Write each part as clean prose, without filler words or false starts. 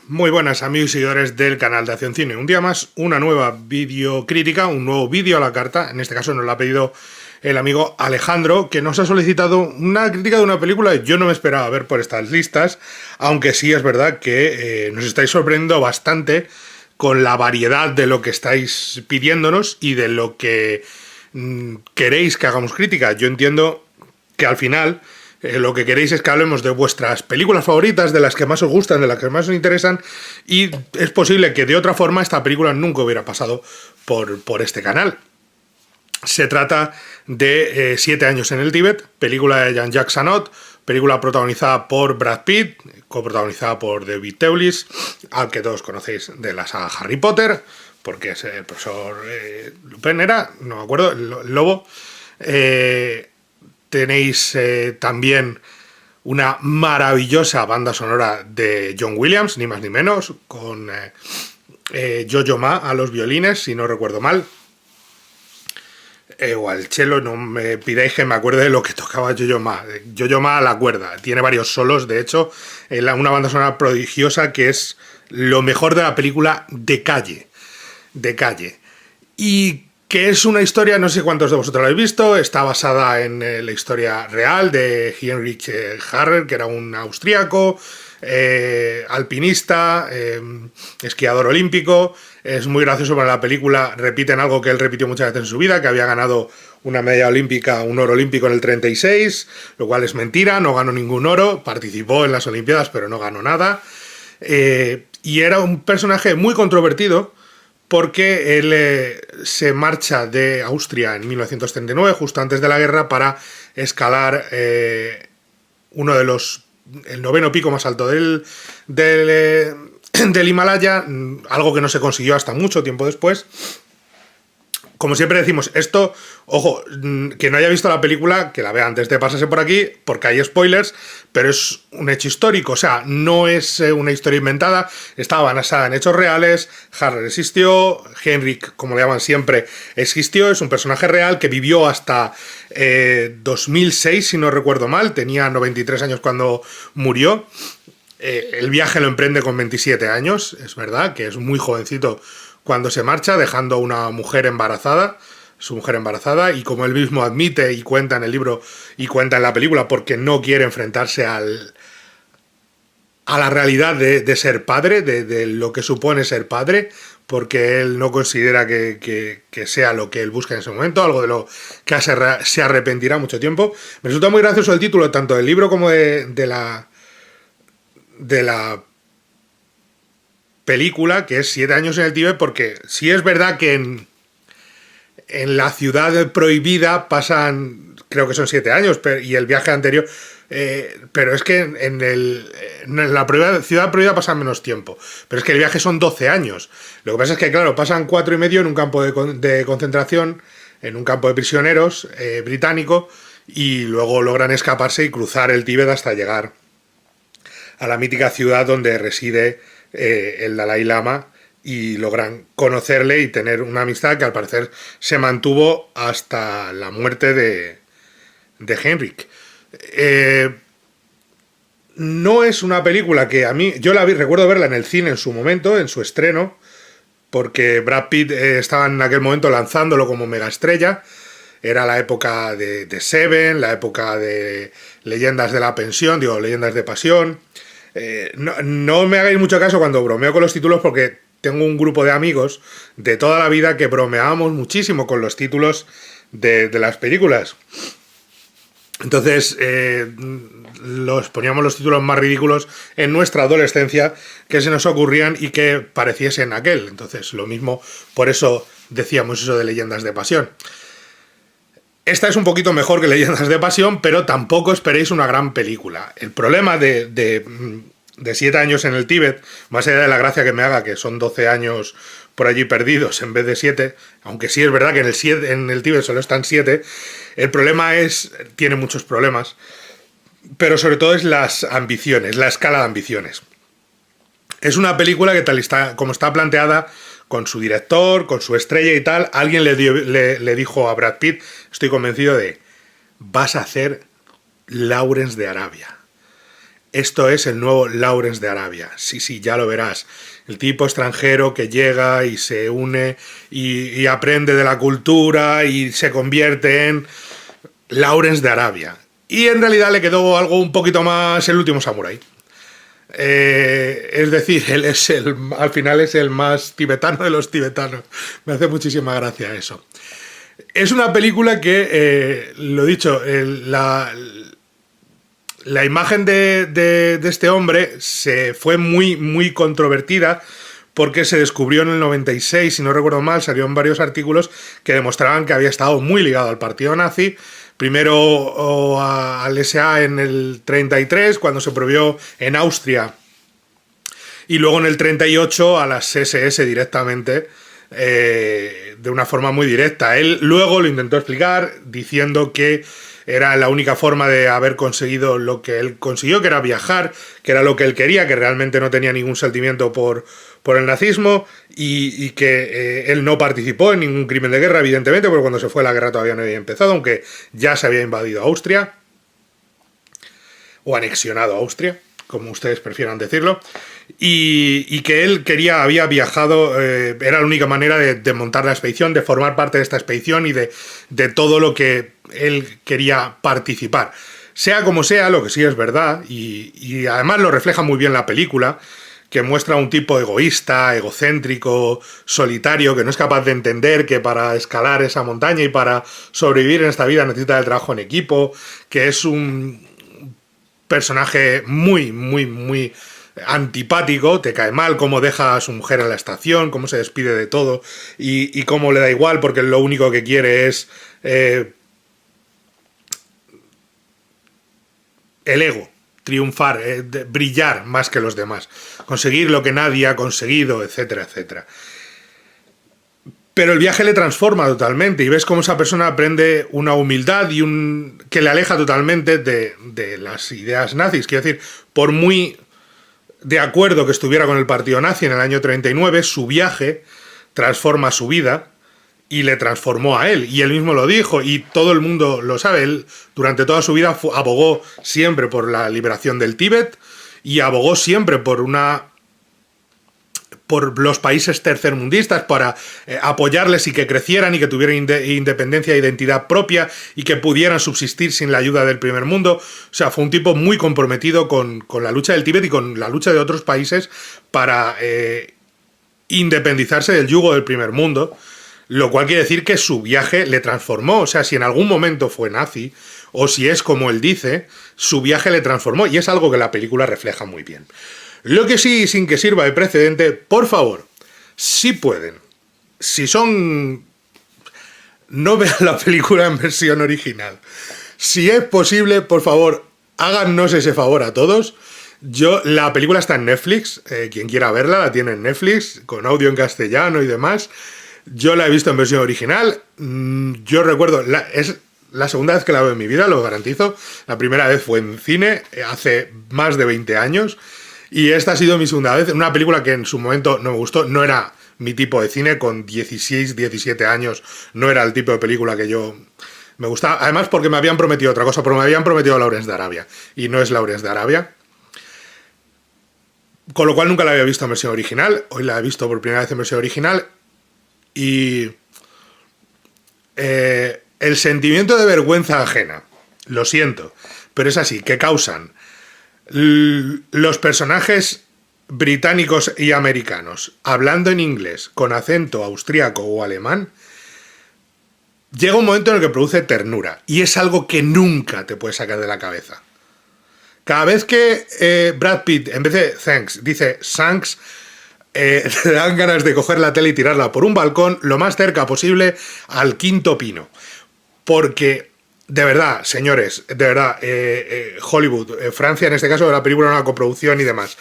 Muy buenas amigos y seguidores del canal de Acción Cine. Un día más, una nueva videocrítica, un nuevo vídeo a la carta. En este caso nos lo ha pedido el amigo Alejandro, que nos ha solicitado una crítica de una película que yo no me esperaba ver por estas listas, aunque sí es verdad que nos estáis sorprendiendo bastante con la variedad de lo que estáis pidiéndonos y de lo que queréis que hagamos crítica. Yo entiendo que al final lo que queréis es que hablemos de vuestras películas favoritas, de las que más os gustan, de las que más os interesan, y es posible que de otra forma esta película nunca hubiera pasado por este canal. Se trata de 7 años en el Tíbet, película de Jean-Jacques Annaud, película protagonizada por Brad Pitt, coprotagonizada por David Thewlis, al que todos conocéis de la saga Harry Potter, porque es el profesor Lupin, no me acuerdo, el lobo. Tenéis también una maravillosa banda sonora de John Williams, ni más ni menos, con Yo-Yo Ma a los violines, si no recuerdo mal. O al cello, no me pidáis que me acuerde de lo que tocaba Yo-Yo Ma. Yo-Yo Ma a la cuerda. Tiene varios solos, de hecho, una banda sonora prodigiosa que es lo mejor de la película de calle. De calle. Y que es una historia, no sé cuántos de vosotros la habéis visto, está basada en la historia real de Heinrich Harrer, que era un austríaco, alpinista, esquiador olímpico. Es muy gracioso para la película, repiten algo que él repitió muchas veces en su vida, que había ganado una medalla olímpica, un oro olímpico en el 36, lo cual es mentira, no ganó ningún oro, participó en las Olimpiadas pero no ganó nada. Y era un personaje muy controvertido, porque él se marcha de Austria en 1939, justo antes de la guerra, para escalar el 9º pico más alto del Himalaya, algo que no se consiguió hasta mucho tiempo después. Como siempre decimos, esto, ojo, que no haya visto la película, que la vea antes de pasarse por aquí, porque hay spoilers, pero es un hecho histórico, o sea, no es una historia inventada, estaba basada en hechos reales, Harrer existió, Heinrich, como le llaman siempre, existió, es un personaje real que vivió hasta 2006, si no recuerdo mal, tenía 93 años cuando murió. El viaje lo emprende con 27 años, es verdad, que es muy jovencito cuando se marcha, dejando a una mujer embarazada, su mujer embarazada, y como él mismo admite y cuenta en el libro y cuenta en la película, porque no quiere enfrentarse a la realidad de ser padre, de lo que supone ser padre, porque él no considera que sea lo que él busca en ese momento, algo de lo que se arrepentirá mucho tiempo. Me resulta muy gracioso el título, tanto del libro como de la película, que es 7 años en el Tíbet, porque sí es verdad que en la ciudad prohibida pasan, creo que son 7 años, y el viaje anterior, pero es que en la ciudad prohibida pasan menos tiempo, pero es que el viaje son 12 años. Lo que pasa es que, claro, pasan 4 y medio en un campo de concentración, en un campo de prisioneros británico, y luego logran escaparse y cruzar el Tíbet hasta llegar a la mítica ciudad donde reside el Dalai Lama, y logran conocerle y tener una amistad que al parecer se mantuvo hasta la muerte de Heinrich. No es una película que a mí... Yo recuerdo verla en el cine en su momento, en su estreno, porque Brad Pitt estaba en aquel momento lanzándolo como megaestrella. Era la época de Seven, la época de Leyendas de la Pensión, Leyendas de Pasión. No me hagáis mucho caso cuando bromeo con los títulos, porque tengo un grupo de amigos de toda la vida que bromeábamos muchísimo con los títulos de las películas. Entonces poníamos los títulos más ridículos en nuestra adolescencia que se nos ocurrían y que pareciesen aquel. Entonces lo mismo, por eso decíamos eso de Leyendas de Pasión. Esta es un poquito mejor que Leyendas de Pasión, pero tampoco esperéis una gran película. El problema de 7 años en el Tíbet, más allá de la gracia que me haga, que son 12 años por allí perdidos en vez de 7, aunque sí es verdad que en el Tíbet solo están 7, el problema tiene muchos problemas, pero sobre todo es las ambiciones, la escala de ambiciones. Es una película que como está planteada, con su director, con su estrella y tal, alguien le dijo a Brad Pitt, estoy convencido vas a hacer Lawrence de Arabia. esto es el nuevo Lawrence de Arabia. Sí, sí, ya lo verás. El tipo extranjero que llega y se une y aprende de la cultura y se convierte en Lawrence de Arabia. Y en realidad le quedó algo un poquito más El último samurái. Es decir, él es al final es el más tibetano de los tibetanos. Me hace muchísima gracia eso. Es una película que, lo dicho, la imagen de este hombre se fue muy controvertida porque se descubrió en el 96, si no recuerdo mal, salieron varios artículos que demostraban que había estado muy ligado al partido nazi. Primero al SA en el 33, cuando se prohibió en Austria, y luego en el 38 a las SS directamente, de una forma muy directa. Él luego lo intentó explicar diciendo que era la única forma de haber conseguido lo que él consiguió, que era viajar, que era lo que él quería, que realmente no tenía ningún sentimiento por el nazismo y que él no participó en ningún crimen de guerra, evidentemente, porque cuando se fue la guerra todavía no había empezado, aunque ya se había invadido Austria, o anexionado a Austria, como ustedes prefieran decirlo, y que él había viajado, era la única manera de montar la expedición, de formar parte de esta expedición y de todo lo que él quería participar. Sea como sea, lo que sí es verdad, y además lo refleja muy bien la película, que muestra un tipo egoísta, egocéntrico, solitario, que no es capaz de entender que para escalar esa montaña y para sobrevivir en esta vida necesita el trabajo en equipo, que es un personaje muy antipático, te cae mal cómo deja a su mujer en la estación, cómo se despide de todo y cómo le da igual porque lo único que quiere es el ego, triunfar, brillar más que los demás, conseguir lo que nadie ha conseguido, etcétera, etcétera. Pero el viaje le transforma totalmente y ves cómo esa persona aprende una humildad y que le aleja totalmente de las ideas nazis. Quiero decir, por muy de acuerdo que estuviera con el partido nazi en el año 39, su viaje transforma su vida y le transformó a él. Y él mismo lo dijo y todo el mundo lo sabe. Él durante toda su vida abogó siempre por la liberación del Tíbet y abogó siempre por los países tercermundistas para apoyarles y que crecieran y que tuvieran independencia e identidad propia y que pudieran subsistir sin la ayuda del primer mundo. O sea, fue un tipo muy comprometido con la lucha del Tíbet y con la lucha de otros países para independizarse del yugo del primer mundo, lo cual quiere decir que su viaje le transformó. O sea, si en algún momento fue nazi, o si es como él dice, su viaje le transformó y es algo que la película refleja muy bien. Lo que sí, sin que sirva de precedente, por favor, si pueden, si son... no vean la película en versión original. Si es posible, por favor, háganos ese favor a todos. La película está en Netflix, quien quiera verla la tiene en Netflix, con audio en castellano y demás. Yo la he visto en versión original. Yo recuerdo, es la segunda vez que la veo en mi vida, lo garantizo. La primera vez fue en cine, hace más de 20 años. Y esta ha sido mi segunda vez. Una película que en su momento no me gustó, no era mi tipo de cine, con 16, 17 años, no era el tipo de película que yo me gustaba. Además porque me habían prometido otra cosa, porque me habían prometido Lawrence de Arabia. Y no es Lawrence de Arabia. Con lo cual nunca la había visto en versión original. Hoy la he visto por primera vez en versión original. Y el sentimiento de vergüenza ajena, lo siento, pero es así, que causan los personajes británicos y americanos hablando en inglés con acento austríaco o alemán, llega un momento en el que produce ternura y es algo que nunca te puedes sacar de la cabeza. Cada vez que Brad Pitt, en vez de thanks, dice thanks, te dan ganas de coger la tele y tirarla por un balcón lo más cerca posible al quinto pino. Porque, de verdad, señores, de verdad, Hollywood, Francia en este caso, la película era una coproducción y demás.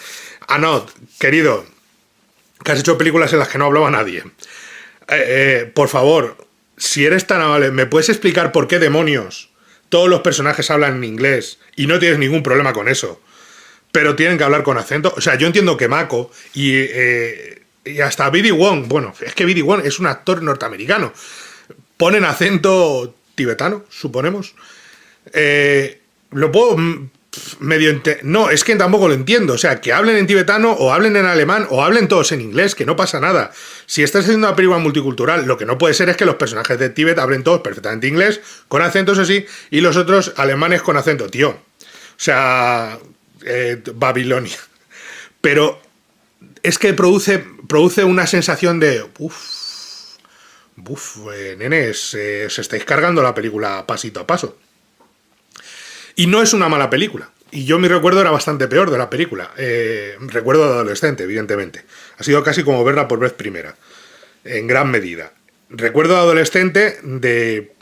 Anod, querido, que has hecho películas en las que no hablaba nadie. Por favor, si eres tan amable, ¿me puedes explicar por qué demonios todos los personajes hablan en inglés y no tienes ningún problema con eso? Pero tienen que hablar con acento. O sea, yo entiendo que Mako y hasta B.D. Wong, bueno, es que B.D. Wong es un actor norteamericano, ponen acento tibetano, suponemos. Lo puedo No, es que tampoco lo entiendo. O sea, que hablen en tibetano o hablen en alemán o hablen todos en inglés, que no pasa nada. Si estás haciendo una película multicultural, lo que no puede ser es que los personajes de Tíbet hablen todos perfectamente inglés, con acentos así, y los otros alemanes con acento, tío. O sea, Babilonia. Pero es que produce una sensación de... nenes, os estáis cargando la película pasito a paso. Y no es una mala película. Y yo mi recuerdo era bastante peor de la película. Recuerdo de adolescente, evidentemente. Ha sido casi como verla por vez primera. En gran medida. Recuerdo de adolescente de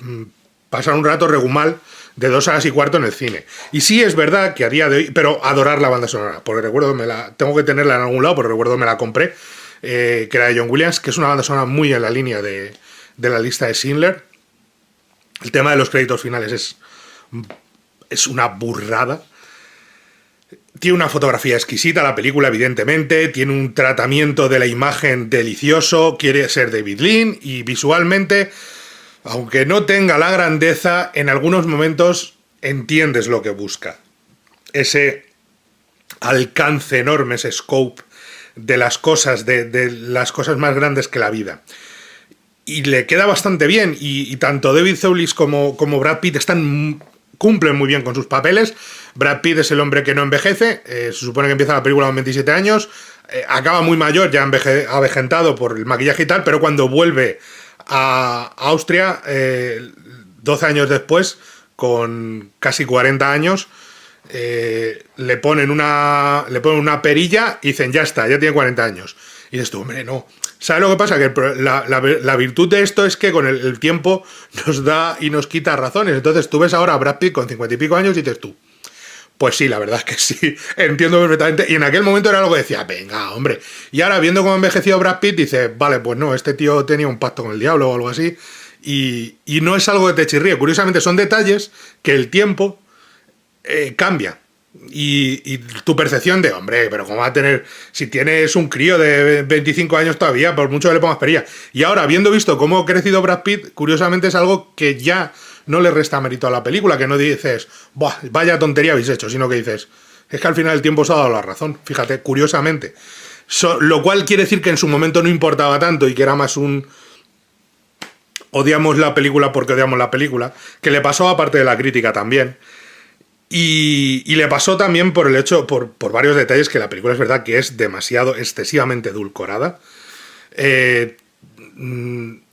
pasar un rato regular de 2 horas y cuarto en el cine. Y sí es verdad que a día de hoy... Pero adorar la banda sonora. Porque recuerdo tengo que tenerla en algún lado, pero recuerdo me la compré. Que era de John Williams, que es una banda sonora muy en la línea de la lista de Schindler. El tema de los créditos finales es una burrada. Tiene una fotografía exquisita la película, evidentemente. Tiene un tratamiento de la imagen delicioso. Quiere ser David Lean. Y visualmente, aunque no tenga la grandeza, en algunos momentos entiendes lo que busca. Ese alcance enorme, ese scope de las cosas, de las cosas más grandes que la vida. Y le queda bastante bien. Y tanto David Thewlis como Brad Pitt cumplen muy bien con sus papeles. Brad Pitt es el hombre que no envejece. Se supone que empieza la película con 27 años. Acaba muy mayor, ya avejentado por el maquillaje y tal, pero cuando vuelve a Austria, 12 años después, con casi 40 años, le ponen una perilla y dicen, ya está, ya tiene 40 años. Y dices tú, hombre, no. ¿Sabes lo que pasa? Que la virtud de esto es que con el tiempo nos da y nos quita razones. Entonces tú ves ahora a Brad Pitt con 50 y pico años y dices tú, pues sí, la verdad es que sí, entiendo perfectamente. Y en aquel momento era algo que decía, venga, hombre. Y ahora viendo cómo ha envejecido Brad Pitt, dice, vale, pues no, este tío tenía un pacto con el diablo o algo así. Y no es algo que te chirríe. Curiosamente son detalles que el tiempo cambia. Y tu percepción de, hombre, pero ¿cómo va a tener? Si tienes un crío de 25 años todavía, por mucho que le pongas perilla. Y ahora, habiendo visto cómo ha crecido Brad Pitt, curiosamente es algo que ya no le resta mérito a la película, que no dices, buah, vaya tontería habéis hecho, sino que dices, es que al final el tiempo os ha dado la razón, fíjate, curiosamente. Lo cual quiere decir que en su momento no importaba tanto y que era más un... odiamos la película porque odiamos la película, que le pasó aparte de la crítica también. Y le pasó también por el hecho, por varios detalles, que la película es verdad que es demasiado, excesivamente edulcorada.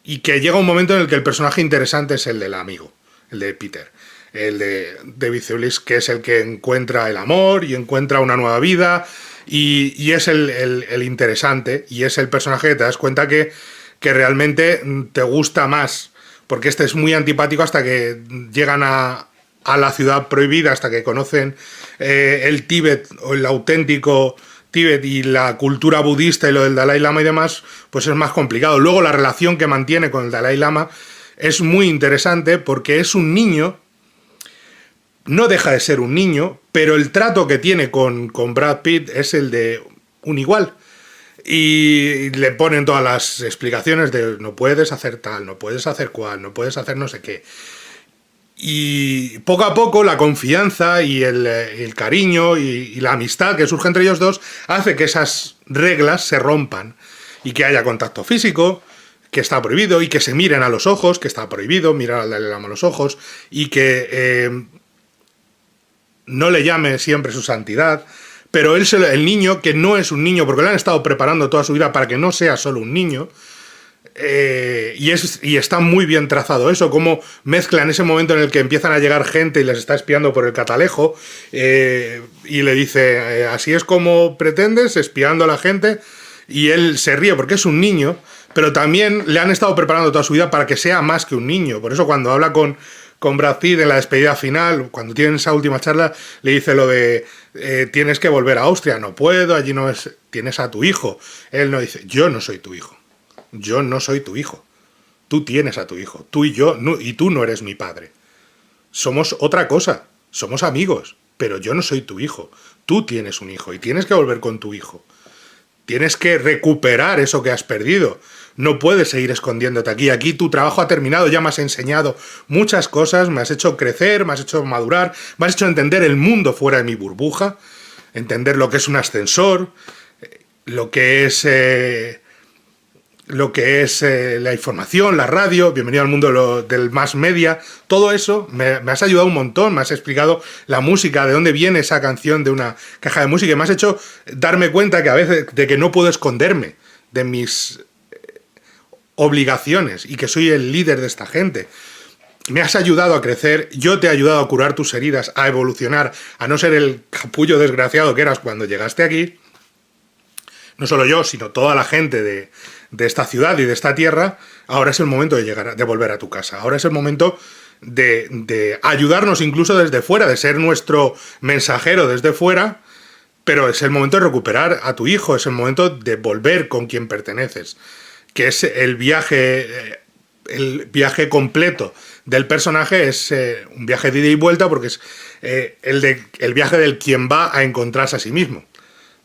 Y que llega un momento en el que el personaje interesante es el del amigo, el de Peter. El de David Thewlis, que es el que encuentra el amor y encuentra una nueva vida. Y es el interesante. Y es el personaje que te das cuenta que realmente te gusta más. Porque este es muy antipático hasta que llegan a la ciudad prohibida, hasta que conocen el Tíbet, o el auténtico Tíbet, y la cultura budista y lo del Dalai Lama y demás, pues es más complicado. Luego la relación que mantiene con el Dalai Lama es muy interesante porque es un niño, no deja de ser un niño, pero el trato que tiene con Brad Pitt es el de un igual. Y le ponen todas las explicaciones de no puedes hacer tal, no puedes hacer cual, no puedes hacer no sé qué. Y poco a poco la confianza y el cariño y la amistad que surge entre ellos dos hace que esas reglas se rompan y que haya contacto físico, que está prohibido, y que se miren a los ojos, que está prohibido mirar al Dalai Lama a los ojos, y que no le llame siempre su santidad, pero el niño, que no es un niño porque le han estado preparando toda su vida para que no sea solo un niño. Y está muy bien trazado eso, cómo mezclan ese momento en el que empiezan a llegar gente y les está espiando por el catalejo, y le dice, así es como pretendes, espiando a la gente, y él se ríe porque es un niño, pero también le han estado preparando toda su vida para que sea más que un niño. Por eso cuando habla con Brad Pitt en la despedida final, cuando tienen esa última charla, le dice lo de tienes que volver a Austria. No puedo, allí no es, tienes a tu hijo. Él no dice, yo no soy tu hijo. Yo no soy tu hijo. Tú tienes a tu hijo. Tú y yo, no, y tú no eres mi padre. Somos otra cosa. Somos amigos. Pero yo no soy tu hijo. Tú tienes un hijo y tienes que volver con tu hijo. tienes que recuperar eso que has perdido. No puedes seguir escondiéndote aquí. Aquí tu trabajo ha terminado, ya me has enseñado muchas cosas, me has hecho crecer, me has hecho madurar, me has hecho entender el mundo fuera de mi burbuja, entender lo que es un ascensor, lo que es la información, la radio, bienvenido al mundo del mass media, todo eso me has ayudado un montón, me has explicado la música, de dónde viene esa canción de una caja de música, y me has hecho darme cuenta que a veces de que no puedo esconderme de mis obligaciones y que soy el líder de esta gente. Me has ayudado a crecer, yo te he ayudado a curar tus heridas, a evolucionar, a no ser el capullo desgraciado que eras cuando llegaste aquí. No solo yo, sino toda la gente de esta ciudad y de esta tierra. Ahora es el momento de volver a tu casa. Ahora es el momento de ayudarnos incluso desde fuera, de ser nuestro mensajero desde fuera, pero es el momento de recuperar a tu hijo, es el momento de volver con quien perteneces, que es el viaje completo del personaje, es un viaje de ida y vuelta, porque es el viaje del quien va a encontrarse a sí mismo.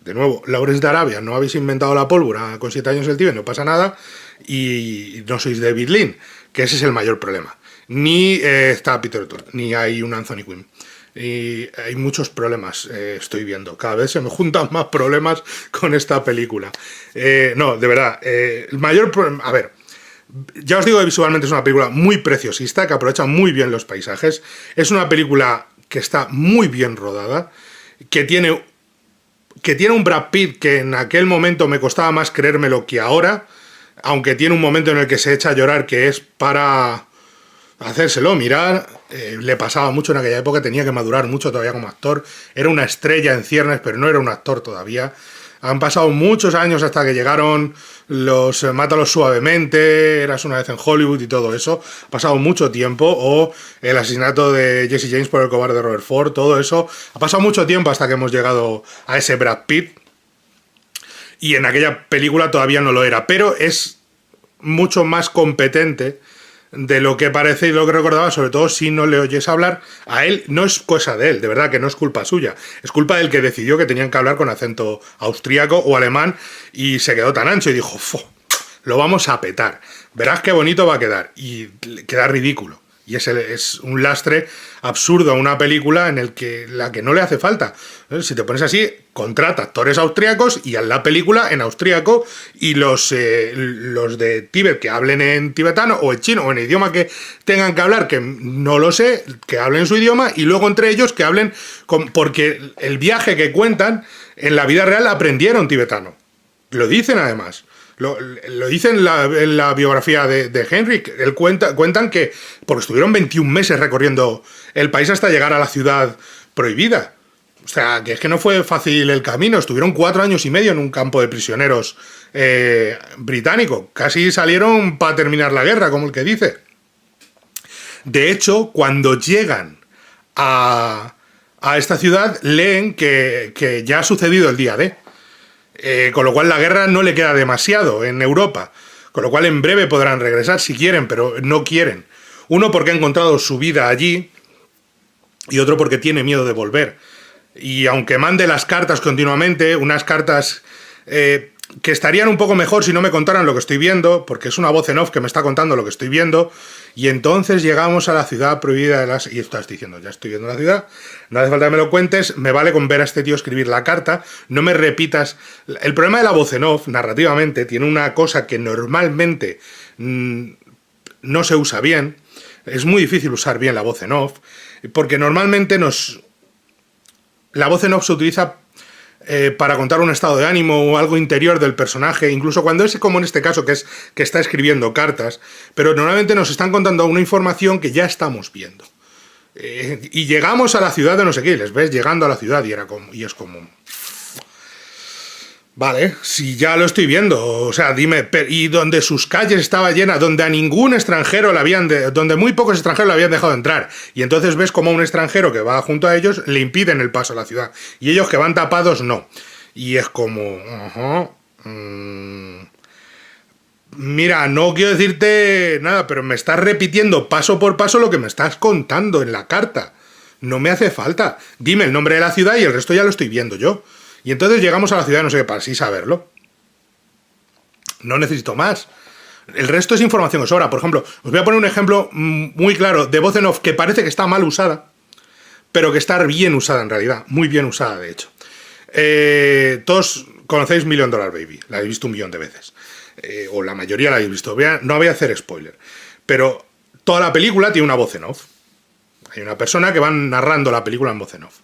De nuevo, Lawrence de Arabia, no habéis inventado la pólvora con 7 años el Tíbet, no pasa nada, y no sois David Lean, que ese es el mayor problema. Ni está Peter O'Toole, ni hay un Anthony Quinn. Y hay muchos problemas, estoy viendo. Cada vez se me juntan más problemas con esta película. No, de verdad, el mayor problema... A ver, ya os digo que visualmente es una película muy preciosista, que aprovecha muy bien los paisajes. Es una película que está muy bien rodada, que tiene un Brad Pitt que en aquel momento me costaba más creérmelo que ahora, aunque tiene un momento en el que se echa a llorar que es para hacérselo mirar. Le pasaba mucho en aquella época, tenía que madurar mucho todavía como actor. Era una estrella en ciernes, pero no era un actor todavía. Han pasado muchos años hasta que llegaron los Mátalos suavemente, Eras una vez en Hollywood y todo eso. Ha pasado mucho tiempo. O el asesinato de Jesse James por el cobarde Robert Ford, todo eso. Ha pasado mucho tiempo hasta que hemos llegado a ese Brad Pitt. Y en aquella película todavía no lo era, pero es mucho más competente de lo que parece y lo que recordaba, sobre todo si no le oyes hablar. A él no es cosa de él, de verdad que no es culpa suya, es culpa del que decidió que tenían que hablar con acento austríaco o alemán y se quedó tan ancho y dijo, lo vamos a petar, verás qué bonito va a quedar, y queda ridículo. Y es un lastre absurdo a una película en la que no le hace falta. Si te pones así, contrata actores austríacos y haz la película en austríaco, y los de Tíbet que hablen en tibetano o en chino o en el idioma que tengan que hablar, que no lo sé, que hablen su idioma, y luego entre ellos que hablen, porque el viaje que cuentan en la vida real aprendieron tibetano. Lo dicen además. Lo dicen en la biografía de Henry. Cuentan que porque estuvieron 21 meses recorriendo el país hasta llegar a la ciudad prohibida. O sea, que es que no fue fácil el camino. Estuvieron 4 años y medio en un campo de prisioneros británico. Casi salieron para terminar la guerra, como el que dice. De hecho, cuando llegan a esta ciudad, leen que ya ha sucedido el día D. Con lo cual la guerra no le queda demasiado en Europa, con lo cual en breve podrán regresar si quieren, pero no quieren. Uno porque ha encontrado su vida allí, y otro porque tiene miedo de volver. Y aunque mande las cartas continuamente, unas cartas que estarían un poco mejor si no me contaran lo que estoy viendo, porque es una voz en off que me está contando lo que estoy viendo, y entonces llegamos a la ciudad prohibida de las... Y estás diciendo, ya estoy viendo la ciudad, no hace falta que me lo cuentes, me vale con ver a este tío escribir la carta, no me repitas... El problema de la voz en off, narrativamente, tiene una cosa que normalmente no se usa bien. Es muy difícil usar bien la voz en off, porque normalmente la voz en off se utiliza para contar un estado de ánimo o algo interior del personaje, incluso cuando es como en este caso, que está escribiendo cartas, pero normalmente nos están contando una información que ya estamos viendo. Y llegamos a la ciudad de no sé qué, les ves llegando a la ciudad y es como... Vale, si ya lo estoy viendo, o sea, dime, y donde sus calles estaban llenas, donde a ningún extranjero donde muy pocos extranjeros le habían dejado entrar, y entonces ves como un extranjero que va junto a ellos le impiden el paso a la ciudad, y ellos que van tapados no, y es como, mira, no quiero decirte nada, pero me estás repitiendo paso por paso lo que me estás contando en la carta, no me hace falta, dime el nombre de la ciudad y el resto ya lo estoy viendo yo. Y entonces llegamos a la ciudad, no sé qué, para así saberlo. No necesito más. El resto es información que sobra. Por ejemplo, os voy a poner un ejemplo muy claro de voz en off que parece que está mal usada, pero que está bien usada en realidad. Muy bien usada, de hecho. Todos conocéis $1 Million Baby. La habéis visto 1.000.000 de veces. O la mayoría la habéis visto. No voy a hacer spoiler. Pero toda la película tiene una voz en off. Hay una persona que va narrando la película en voz en off.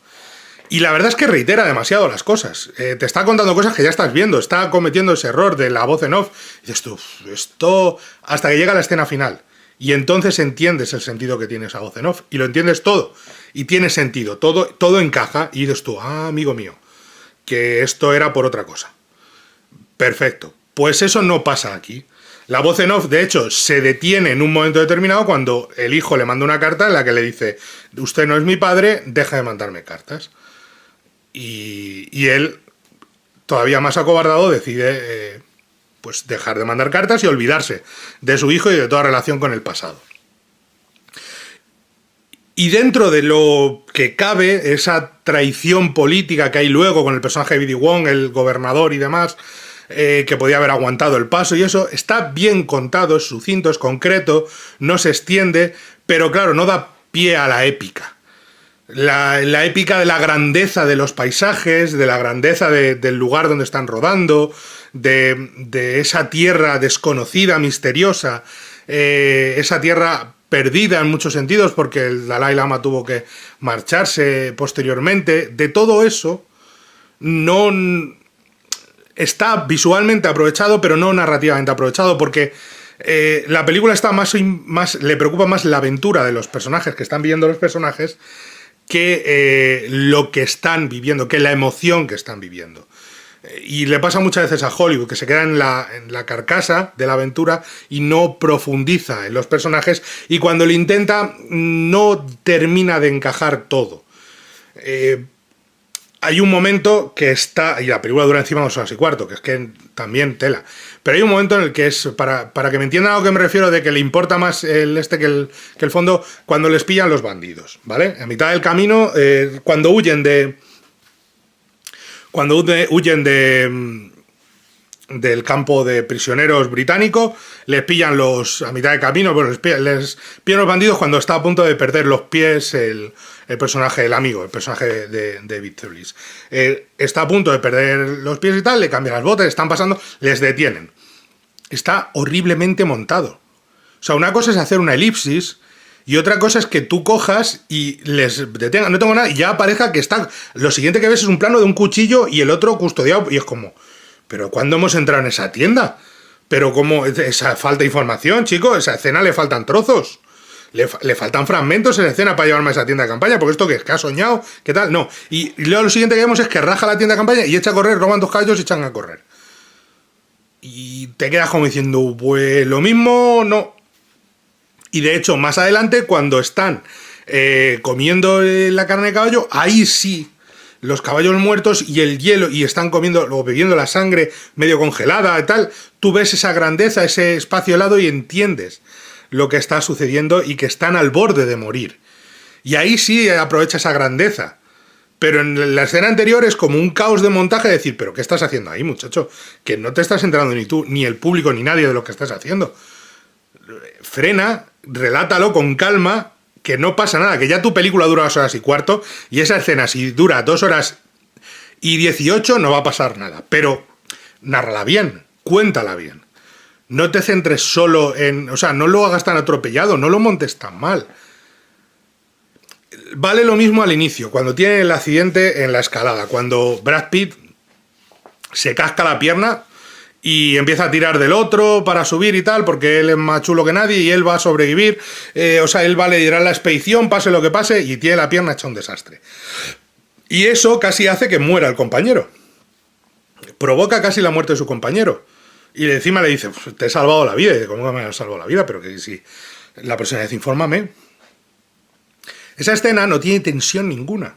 Y la verdad es que reitera demasiado las cosas. Te está contando cosas que ya estás viendo. Está cometiendo ese error de la voz en off. Y dices tú, esto... Hasta que llega la escena final. Y entonces entiendes el sentido que tiene esa voz en off. Y lo entiendes todo. Y tiene sentido. Todo encaja. Y dices tú, amigo mío, que esto era por otra cosa. Perfecto. Pues eso no pasa aquí. La voz en off, de hecho, se detiene en un momento determinado cuando el hijo le manda una carta en la que le dice, usted no es mi padre, deja de mandarme cartas. Y él, todavía más acobardado, decide pues dejar de mandar cartas y olvidarse de su hijo y de toda relación con el pasado. Y dentro de lo que cabe, esa traición política que hay luego con el personaje de B.D. Wong, el gobernador y demás, que podía haber aguantado el paso y eso, está bien contado, es sucinto, es concreto, no se extiende, pero claro, no da pie a la épica. La épica de la grandeza de los paisajes, de la grandeza del lugar donde están rodando, de esa tierra desconocida, misteriosa, esa tierra perdida en muchos sentidos porque el Dalai Lama tuvo que marcharse posteriormente. De todo eso no está visualmente aprovechado, pero no narrativamente aprovechado, porque la película está le preocupa más la aventura de los personajes que están viviendo los personajes que lo que están viviendo, que la emoción que están viviendo. Y le pasa muchas veces a Hollywood, que se queda en la carcasa de la aventura y no profundiza en los personajes, y cuando lo intenta no termina de encajar todo. Hay un momento que está, y la película dura encima 2 horas y cuarto, que es que también tela, pero hay un momento en el que es, para que me entiendan a lo que me refiero, de que le importa más que el fondo, cuando les pillan los bandidos, ¿vale? A mitad del camino, cuando huyen del campo de prisioneros británico, les pillan a mitad de camino, bueno, les pillan los bandidos cuando está a punto de perder los pies el personaje, el amigo, el personaje de Victor Bliss. Está a punto de perder los pies y tal, le cambian las botas, están pasando, les detienen. Está horriblemente montado. O sea, una cosa es hacer una elipsis y otra cosa es que tú cojas y les detengan, no tengo nada, y ya aparezca que está... Lo siguiente que ves es un plano de un cuchillo y el otro custodiado, y es como... ¿Pero cuándo hemos entrado en esa tienda? ¿Pero cómo? Esa falta de información, chicos. Esa escena le faltan trozos. Le faltan fragmentos en la escena para llevarme a esa tienda de campaña. Porque esto que ha soñado, ¿qué tal? No. Y luego lo siguiente que vemos es que raja la tienda de campaña y echa a correr, roban 2 caballos y echan a correr. Y te quedas como diciendo, pues lo mismo no. Y de hecho, más adelante, cuando están comiendo la carne de caballo, ahí sí... Los caballos muertos y el hielo, y están comiendo o bebiendo la sangre medio congelada y tal, tú ves esa grandeza, ese espacio helado y entiendes lo que está sucediendo y que están al borde de morir. Y ahí sí aprovecha esa grandeza. Pero en la escena anterior es como un caos de montaje de decir, ¿pero qué estás haciendo ahí, muchacho? Que no te estás enterando ni tú, ni el público, ni nadie de lo que estás haciendo. Frena, relátalo con calma, que no pasa nada, que ya tu película dura 2 horas y cuarto, y esa escena, si dura 2 horas y 18, no va a pasar nada. Pero nárrala bien, cuéntala bien. No te centres solo en... O sea, no lo hagas tan atropellado, no lo montes tan mal. Vale lo mismo al inicio, cuando tiene el accidente en la escalada, cuando Brad Pitt se casca la pierna y empieza a tirar del otro para subir y tal, porque él es más chulo que nadie y él va a sobrevivir. O sea, él va a liderar la expedición, pase lo que pase, y tiene la pierna hecha un desastre. Y eso casi hace que muera el compañero. Provoca casi la muerte de su compañero. Y encima le dice, pues, te he salvado la vida. Y dice, ¿cómo me has salvado la vida? Pero que si la próxima vez infórmame. Esa escena no tiene tensión ninguna.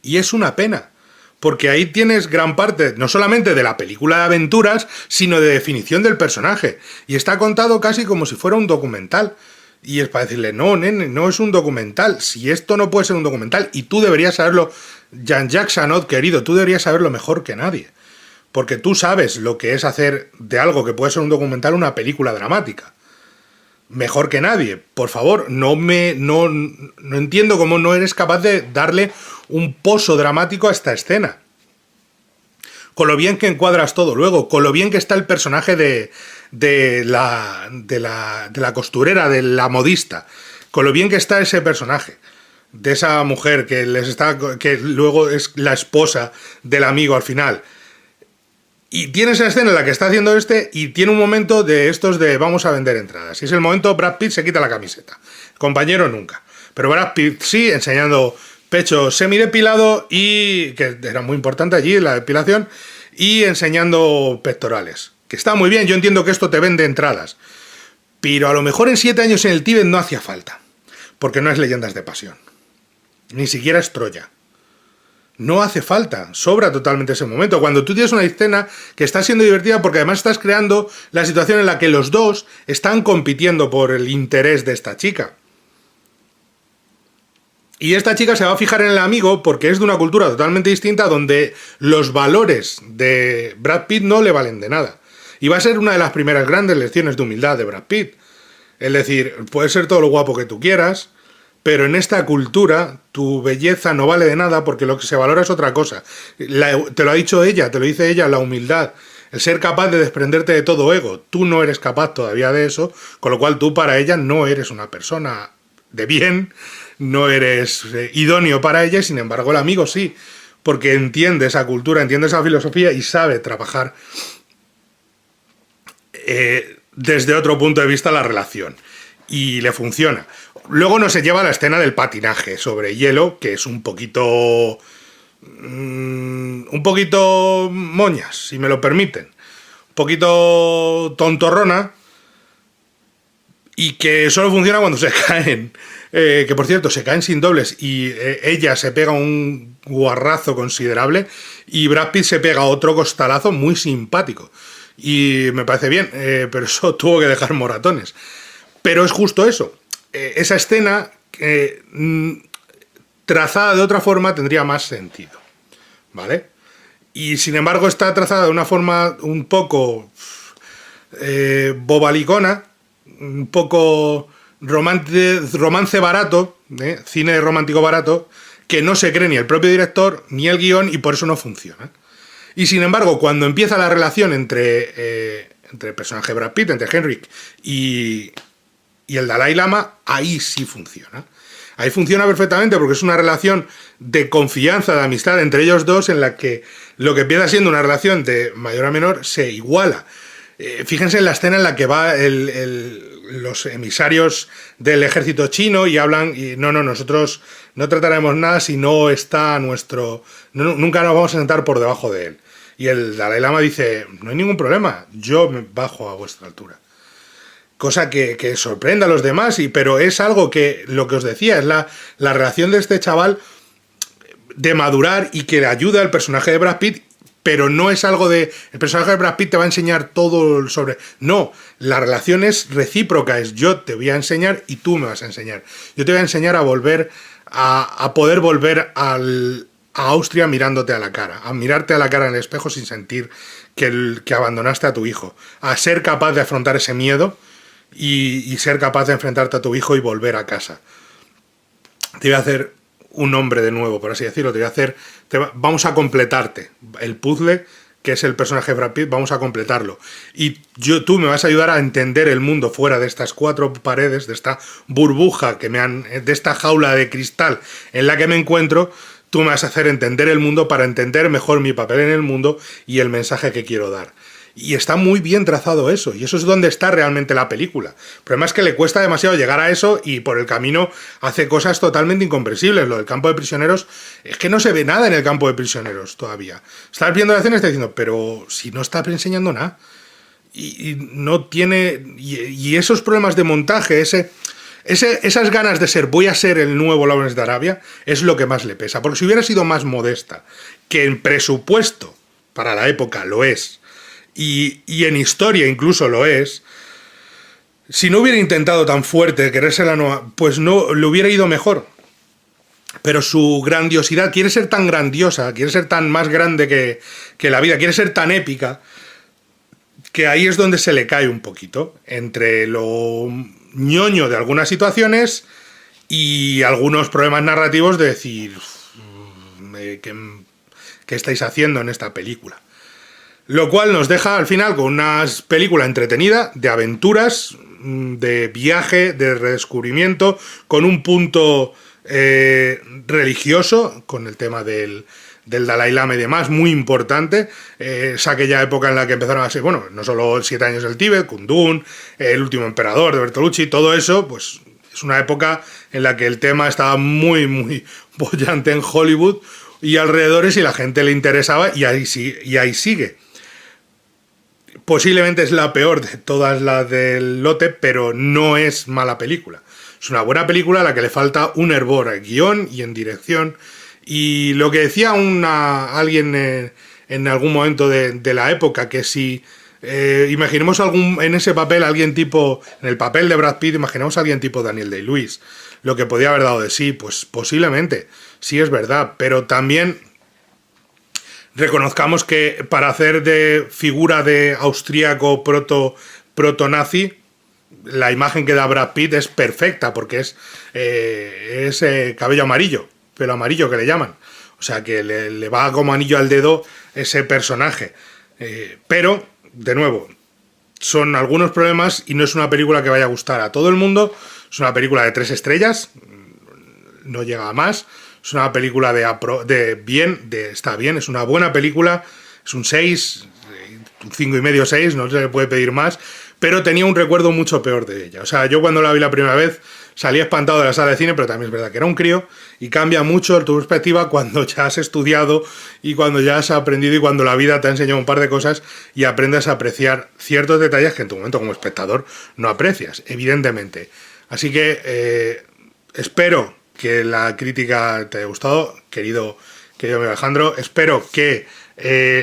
Y es una pena. Porque ahí tienes gran parte, no solamente de la película de aventuras, sino de definición del personaje. Y está contado casi como si fuera un documental. Y es para decirle, no, nene, no es un documental. Si esto no puede ser un documental, y tú deberías saberlo, Jean-Jacques Annaud, querido, tú deberías saberlo mejor que nadie. porque tú sabes lo que es hacer de algo que puede ser un documental una película dramática. Mejor que nadie. Por favor, no entiendo cómo no eres capaz de darle un pozo dramático a esta escena. Con lo bien que encuadras todo. Luego, con lo bien que está el personaje de la costurera, de la modista. Con lo bien que está ese personaje. De esa mujer que luego es la esposa del amigo al final. Y tiene esa escena en la que está haciendo y tiene un momento de estos de vamos a vender entradas. Y es el momento Brad Pitt se quita la camiseta. El compañero nunca. Pero Brad Pitt sí, enseñando pecho semidepilado y que era muy importante allí la depilación y enseñando pectorales. Que está muy bien, yo entiendo que esto te vende entradas. Pero a lo mejor en 7 años en el Tíbet no hacía falta. Porque no es Leyendas de Pasión. Ni siquiera es Troya. No hace falta, sobra totalmente ese momento. Cuando tú tienes una escena que está siendo divertida porque además estás creando la situación en la que los dos están compitiendo por el interés de esta chica. Y esta chica se va a fijar en el amigo porque es de una cultura totalmente distinta donde los valores de Brad Pitt no le valen de nada. Y va a ser una de las primeras grandes lecciones de humildad de Brad Pitt. Es decir, puedes ser todo lo guapo que tú quieras, pero en esta cultura tu belleza no vale de nada porque lo que se valora es otra cosa. Te lo ha dicho ella, te lo dice ella, la humildad. El ser capaz de desprenderte de todo ego. Tú no eres capaz todavía de eso, con lo cual tú para ella no eres una persona de bien, no eres idóneo para ella, y sin embargo el amigo sí, porque entiende esa cultura, entiende esa filosofía y sabe trabajar desde otro punto de vista la relación. Y le funciona. Luego nos lleva a la escena del patinaje sobre hielo, que es un poquito moñas, si me lo permiten. Un poquito tontorrona. Y que solo funciona cuando se caen. Que por cierto, se caen sin dobles. Y ella se pega un guarrazo considerable. Y Brad Pitt se pega otro costalazo muy simpático. Y me parece bien, pero eso tuvo que dejar moratones. Pero es justo eso. Esa escena trazada de otra forma tendría más sentido, ¿vale? Y sin embargo está trazada de una forma un poco bobalicona, un poco romance barato, cine romántico barato, que no se cree ni el propio director ni el guión y por eso no funciona. Y sin embargo, cuando empieza la relación entre el personaje Brad Pitt, entre Henrik y el Dalai Lama, ahí sí funciona. Ahí funciona perfectamente porque es una relación de confianza, de amistad entre ellos dos en la que lo que empieza siendo una relación de mayor a menor se iguala. Fíjense en la escena en la que va los emisarios del ejército chino y hablan y nosotros no trataremos nada si no está nunca nos vamos a sentar por debajo de él. Y el Dalai Lama dice, no hay ningún problema, yo me bajo a vuestra altura. Cosa que sorprende a los demás, pero es algo que, lo que os decía, es la relación de este chaval de madurar y que ayuda al personaje de Brad Pitt, pero no es algo de... El personaje de Brad Pitt te va a enseñar todo sobre... No, la relación es recíproca, es yo te voy a enseñar y tú me vas a enseñar. Yo te voy a enseñar a volver a poder volver a Austria mirándote a la cara, a mirarte a la cara en el espejo sin sentir que abandonaste a tu hijo, a ser capaz de afrontar ese miedo y ser capaz de enfrentarte a tu hijo y volver a casa. Te voy a hacer un hombre de nuevo, por así decirlo. Vamos a completarte el puzzle que es el personaje de Brad Pitt, vamos a completarlo. Y tú me vas a ayudar a entender el mundo fuera de estas 4 paredes, de esta burbuja de esta jaula de cristal en la que me encuentro. Tú me vas a hacer entender el mundo para entender mejor mi papel en el mundo y el mensaje que quiero dar. Y está muy bien trazado eso, y eso es donde está realmente la película. El problema es que le cuesta demasiado llegar a eso y por el camino hace cosas totalmente incomprensibles. Lo del campo de prisioneros, es que no se ve nada en el campo de prisioneros todavía. Estás viendo la escena y estás diciendo, pero si no está enseñando nada. Y no tiene... Y esos problemas de montaje, esas ganas de voy a ser el nuevo Lawrence de Arabia, es lo que más le pesa. Porque si hubiera sido más modesta, que en presupuesto, para la época lo es, y en historia incluso lo es, si no hubiera intentado tan fuerte querer ser la nueva, pues no le hubiera ido mejor. pero su grandiosidad quiere ser tan grandiosa, quiere ser tan más grande que la vida, quiere ser tan épica, que ahí es donde se le cae un poquito, entre lo ñoño de algunas situaciones y algunos problemas narrativos de decir, ¿qué estáis haciendo en esta película? Lo cual nos deja al final con una película entretenida, de aventuras, de viaje, de redescubrimiento, con un punto religioso, con el tema del Dalai Lama y demás, muy importante. Es aquella época en la que empezaron a ser, bueno, no solo 7 años del Tíbet, Kundun, El último emperador de Bertolucci, todo eso, pues es una época en la que el tema estaba muy, muy bollante en Hollywood y alrededores y la gente le interesaba y ahí sigue. Posiblemente es la peor de todas las del lote, pero no es mala película. Es una buena película a la que le falta un hervor en guión y en dirección. Y lo que decía alguien en algún momento de la época, que si imaginemos en ese papel alguien tipo, en el papel de Brad Pitt, imaginemos a alguien tipo Daniel Day-Lewis, lo que podía haber dado de sí, pues posiblemente, sí es verdad, pero también reconozcamos que para hacer de figura de austríaco proto-nazi, la imagen que da Brad Pitt es perfecta, porque es cabello amarillo, pelo amarillo que le llaman. O sea que le va como anillo al dedo ese personaje. Pero, de nuevo, son algunos problemas y no es una película que vaya a gustar a todo el mundo. Es una película de 3 estrellas, no llega a más. Es una película está bien, es una buena película, es un 6, un 5,5, 6, no se le puede pedir más, pero tenía un recuerdo mucho peor de ella. O sea, yo cuando la vi la primera vez salí espantado de la sala de cine, pero también es verdad que era un crío y cambia mucho tu perspectiva cuando ya has estudiado y cuando ya has aprendido y cuando la vida te ha enseñado un par de cosas y aprendes a apreciar ciertos detalles que en tu momento como espectador no aprecias, evidentemente. Así que espero que la crítica te haya gustado, querido amigo Alejandro. Espero que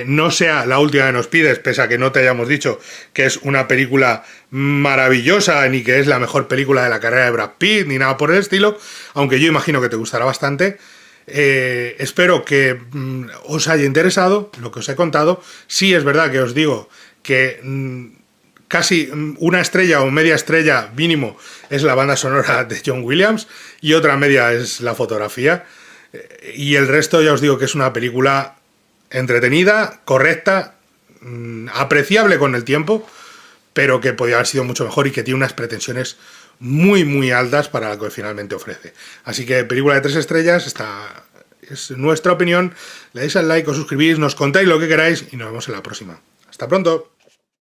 no sea la última que nos pides, pese a que no te hayamos dicho que es una película maravillosa, ni que es la mejor película de la carrera de Brad Pitt, ni nada por el estilo, aunque yo imagino que te gustará bastante. Espero que os haya interesado lo que os he contado. Sí es verdad que os digo que casi una estrella o media estrella mínimo es la banda sonora de John Williams y otra media es la fotografía. Y el resto ya os digo que es una película entretenida, correcta, apreciable con el tiempo, pero que podría haber sido mucho mejor y que tiene unas pretensiones muy, muy altas para lo que finalmente ofrece. Así que película de 3 estrellas, esta es nuestra opinión. Le dais al like, os suscribís, nos contáis lo que queráis y nos vemos en la próxima. Hasta pronto.